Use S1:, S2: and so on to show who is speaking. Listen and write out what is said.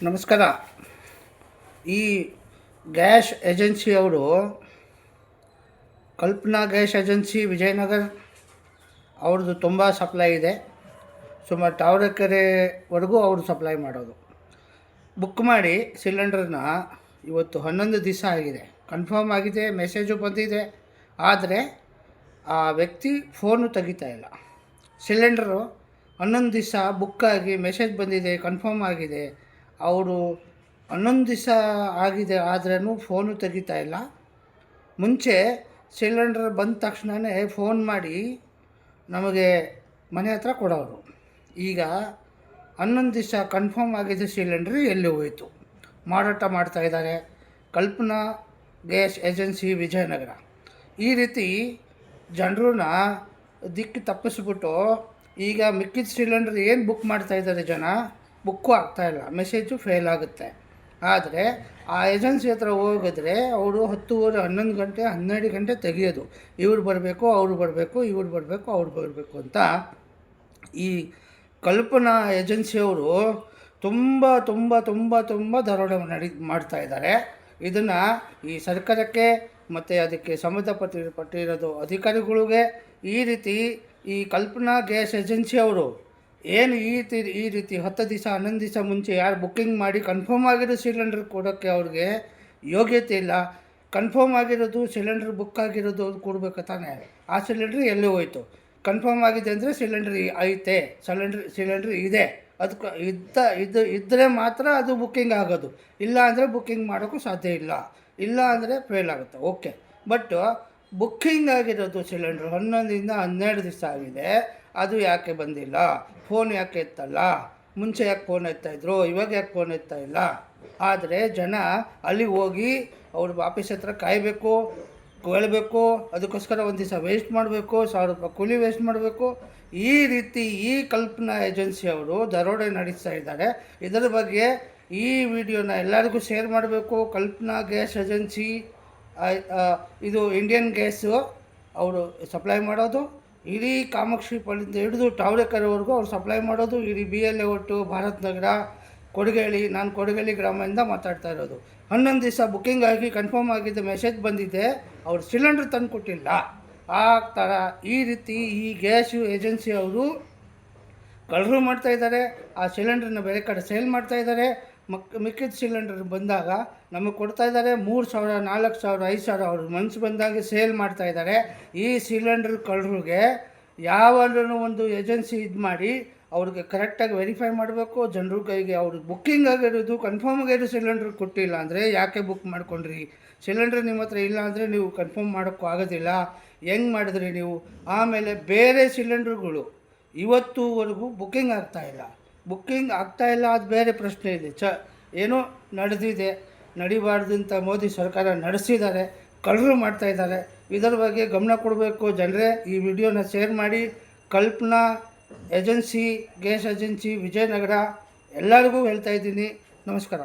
S1: ನಮಸ್ಕಾರ. ಈ ಗ್ಯಾಸ್ ಏಜೆನ್ಸಿಯವರು ಕಲ್ಪನಾ gas agency Vijayanagara ಅವ್ರದ್ದು ತುಂಬ ಸಪ್ಲೈ ಇದೆ. ಸುಮಾರು ತಾವರೆಕೆರೆವರೆಗೂ ಅವರು ಸಪ್ಲೈ ಮಾಡೋದು. ಬುಕ್ ಮಾಡಿ ಸಿಲಿಂಡ್ರನ್ನ ಇವತ್ತು 11 ದಿವಸ ಆಗಿದೆ. ಕನ್ಫರ್ಮ್ ಆಗಿದೆ, ಮೆಸೇಜು ಬಂದಿದೆ. ಆದರೆ ಆ ವ್ಯಕ್ತಿ ಫೋನು ತೆಗಿತಾ ಇಲ್ಲ. ಸಿಲಿಂಡ್ರು 11 ದಿವಸ ಬುಕ್ಕಾಗಿ ಮೆಸೇಜ್ ಬಂದಿದೆ, ಕನ್ಫರ್ಮ್ ಆಗಿದೆ. ಅವರು 11 ದಿವಸ ಆಗಿದೆ ಆದ್ರೂ ಫೋನು ತೆಗಿತಾ ಇಲ್ಲ. ಮುಂಚೆ ಸಿಲಿಂಡರ್ ಬಂದ ತಕ್ಷಣವೇ ಫೋನ್ ಮಾಡಿ ನಮಗೆ ಮನೆ ಹತ್ರ ಕೊಡೋರು. ಈಗ 11 ದಿವಸ ಕನ್ಫರ್ಮ್ ಆಗಿದೆ ಸಿಲಿಂಡ್ರ್ ಎಲ್ಲಿ ಹೋಯಿತು, ಮಾರಾಟ ಮಾಡ್ತಾಯಿದ್ದಾರೆ ಕಲ್ಪನಾ ಗ್ಯಾಸ್ ಏಜೆನ್ಸಿ ವಿಜಯನಗರ. ಈ ರೀತಿ ಜನರನ್ನ ದಿಕ್ಕು ತಪ್ಪಿಸ್ಬಿಟ್ಟು ಈಗ ಮಿಕ್ಕಿದ ಸಿಲಿಂಡ್ರ್ ಏನು ಬುಕ್ ಮಾಡ್ತಾಯಿದ್ದಾರೆ ಜನ, ಬುಕ್ಕು ಆಗ್ತಾಯಿಲ್ಲ, ಮೆಸೇಜು ಫೇಲ್ ಆಗುತ್ತೆ. ಆದರೆ ಆ ಏಜೆನ್ಸಿ ಹತ್ರ ಹೋಗಿದ್ರೆ ಅವರು 10:30, 11 ಗಂಟೆ, 12 ಗಂಟೆ ತೆಗಿಯೋದು. ಇವ್ರು ಬರಬೇಕು, ಅವರು ಬರಬೇಕು, ಇವ್ರು ಬರಬೇಕು, ಅವ್ರು ಬರಬೇಕು ಅಂತ. ಈ ಕಲ್ಪನಾ ಏಜೆನ್ಸಿಯವರು ತುಂಬ ತುಂಬ ತುಂಬ ತುಂಬ ದರೋಡೆ ಮಾಡ್ತಾಯಿದ್ದಾರೆ. ಇದನ್ನು ಈ ಸರ್ಕಾರಕ್ಕೆ ಮತ್ತು ಅದಕ್ಕೆ ಸಂಬಂಧಪಟ್ಟಿರೋದು ಅಧಿಕಾರಿಗಳಿಗೆ ಈ ರೀತಿ ಈ ಕಲ್ಪನಾ ಗ್ಯಾಸ್ ಏಜೆನ್ಸಿಯವರು ಏನು ಈ ರೀತಿ 10 ದಿವಸ 11 ದಿವಸ ಮುಂಚೆ ಯಾರು ಬುಕ್ಕಿಂಗ್ ಮಾಡಿ ಕನ್ಫರ್ಮ್ ಆಗಿರೋ ಸಿಲಿಂಡರ್ ಕೊಡೋಕ್ಕೆ ಅವ್ರಿಗೆ ಯೋಗ್ಯತೆ ಇಲ್ಲ. ಕನ್ಫರ್ಮ್ ಆಗಿರೋದು ಸಿಲಿಂಡ್ರ್ ಬುಕ್ ಆಗಿರೋದು ಅದು ಕೊಡಬೇಕು ತಾನೇ. ಆ ಸಿಲಿಂಡ್ರ್ ಎಲ್ಲೇ ಹೋಯ್ತು? ಕನ್ಫರ್ಮ್ ಆಗಿದೆ ಅಂದರೆ ಸಿಲಿಂಡ್ರ್ ಐತೆ, ಸಿಲಿಂಡ್ರ್ ಇದೆ, ಅದಕ್ಕೆ ಇದ್ದರೆ ಮಾತ್ರ ಅದು ಬುಕ್ಕಿಂಗ್ ಆಗೋದು. ಇಲ್ಲ ಅಂದರೆ ಬುಕ್ಕಿಂಗ್ ಮಾಡೋಕ್ಕೂ ಸಾಧ್ಯ ಇಲ್ಲ. ಇಲ್ಲ ಅಂದರೆ ಫೇಲ್ ಆಗುತ್ತೆ. ಓಕೆ, ಬಟ್ ಬುಕ್ಕಿಂಗ್ ಆಗಿರೋದು ಸಿಲಿಂಡ್ರ್ 11ರಿಂದ 12 ದಿವಸ ಆಗಿದೆ, ಅದು ಯಾಕೆ ಬಂದಿಲ್ಲ? ಫೋನ್ ಯಾಕೆ ಎತ್ತಲ್ಲ? ಮುಂಚೆ ಯಾಕೆ ಫೋನ್ ಎತ್ತಾಯಿದ್ರು, ಇವಾಗ ಯಾಕೆ ಫೋನ್ ಎತ್ತಾ ಇಲ್ಲ? ಆದರೆ ಜನ ಅಲ್ಲಿಗೆ ಹೋಗಿ ಅವ್ರ ಆಫೀಸ್ ಹತ್ರ ಕಾಯಬೇಕು, ಕೇಳಬೇಕು. ಅದಕ್ಕೋಸ್ಕರ ಒಂದು ದಿವಸ ವೇಸ್ಟ್ ಮಾಡಬೇಕು, 1000 ರೂಪಾಯಿ ಕೂಲಿ ವೇಸ್ಟ್ ಮಾಡಬೇಕು. ಈ ರೀತಿ ಈ ಕಲ್ಪನಾ ಏಜೆನ್ಸಿಯವರು ದರೋಡೆ ನಡೆಸ್ತಾ ಇದ್ದಾರೆ. ಇದರ ಬಗ್ಗೆ ಈ ವಿಡಿಯೋನ ಎಲ್ಲರಿಗೂ ಶೇರ್ ಮಾಡಬೇಕು. ಕಲ್ಪನಾ ಗ್ಯಾಸ್ ಏಜೆನ್ಸಿ ಇದು ಇಂಡಿಯನ್ ಗ್ಯಾಸು ಅವರು ಸಪ್ಲೈ ಮಾಡೋದು. ಇಡೀ ಕಾಮಾಕ್ಷಿ ಪಾಳ್ಯದಿಂದ ಹಿಡಿದು ತಾವರೆಕೆರೆವರೆಗೂ ಅವ್ರು ಸಪ್ಲೈ ಮಾಡೋದು. ಇಡೀ BL ಲೇಔಟು, ಭಾರತ್ ನಗರ, ಕೊಡಗೇಳಿ. ನಾನು ಕೊಡಗೇಳಿ ಗ್ರಾಮದಿಂದ ಮಾತಾಡ್ತಾ ಇರೋದು. 11 ದಿವಸ ಬುಕ್ಕಿಂಗ್ ಆಗಿ ಕನ್ಫರ್ಮ್ ಆಗಿದ್ದ ಮೆಸೇಜ್ ಬಂದಿದೆ, ಅವ್ರು ಸಿಲಿಂಡ್ರ್ ತಂದು ಕೊಟ್ಟಿಲ್ಲ. ಆ ಥರ ಈ ರೀತಿ ಈ ಗ್ಯಾಸ್ ಏಜೆನ್ಸಿ ಅವರು ಕಳ್ಳರು ಮಾಡ್ತಾಯಿದ್ದಾರೆ. ಆ ಸಿಲಿಂಡ್ರನ್ನ ಬೇರೆ ಕಡೆ ಸೇಲ್ ಮಾಡ್ತಾಯಿದ್ದಾರೆ. ಮಿಕ್ಕಿದ ಸಿಲಿಂಡರ್ ಬಂದಾಗ ನಮಗೆ ಕೊಡ್ತಾಯಿದ್ದಾರೆ 3,000, 4,000, 5,000 ಅವ್ರ ಮನಸ್ಸು ಬಂದಾಗೆ ಸೇಲ್ ಮಾಡ್ತಾಯಿದ್ದಾರೆ. ಈ ಸಿಲಿಂಡ್ರ್ ಕಳ್ಳರಿಗೆ ಯಾವಾಗಲೂ ಒಂದು ಏಜೆನ್ಸಿ ಇದು ಮಾಡಿ ಅವ್ರಿಗೆ ಕರೆಕ್ಟಾಗಿ ವೆರಿಫೈ ಮಾಡಬೇಕು. ಜನರ ಕೈಗೆ ಅವ್ರಿಗೆ ಬುಕ್ಕಿಂಗ್ ಆಗಿರೋದು ಕನ್ಫರ್ಮ್ ಆಗಿರೋ ಸಿಲಿಂಡ್ರ್ ಕೊಟ್ಟಿಲ್ಲ ಅಂದರೆ ಯಾಕೆ ಬುಕ್ ಮಾಡ್ಕೊಂಡ್ರಿ? ಸಿಲಿಂಡ್ರ್ ನಿಮ್ಮ ಹತ್ರ ಇಲ್ಲ ಅಂದರೆ ನೀವು ಕನ್ಫರ್ಮ್ ಮಾಡೋಕ್ಕೂ ಆಗೋದಿಲ್ಲ. ಹೆಂಗೆ ಮಾಡಿದ್ರಿ ನೀವು? ಆಮೇಲೆ ಬೇರೆ ಸಿಲಿಂಡ್ರುಗಳು ಇವತ್ತುವರೆಗೂ ಬುಕ್ಕಿಂಗ್ ಆಗ್ತಾಯಿಲ್ಲ. ಅದು ಬೇರೆ ಪ್ರಶ್ನೆ ಇದೆ. ಏನೋ ನಡೆದಿದೆ, ನಡಿಬಾರ್ದು ಅಂತ ಮೋದಿ ಸರ್ಕಾರ ನಡೆಸಿದ್ದಾರೆ, ಕಳ್ಳರು ಮಾಡ್ತಾಯಿದ್ದಾರೆ. ಇದರ ಬಗ್ಗೆ ಗಮನ ಕೊಡಬೇಕು ಜನರೇ. ಈ ವಿಡಿಯೋನ ಶೇರ್ ಮಾಡಿ. ಕಲ್ಪನಾ ಏಜೆನ್ಸಿ ಗ್ಯಾಸ್ ಏಜೆನ್ಸಿ ವಿಜಯನಗರ ಎಲ್ಲರಿಗೂ ಹೇಳ್ತಾಯಿದ್ದೀನಿ. ನಮಸ್ಕಾರ.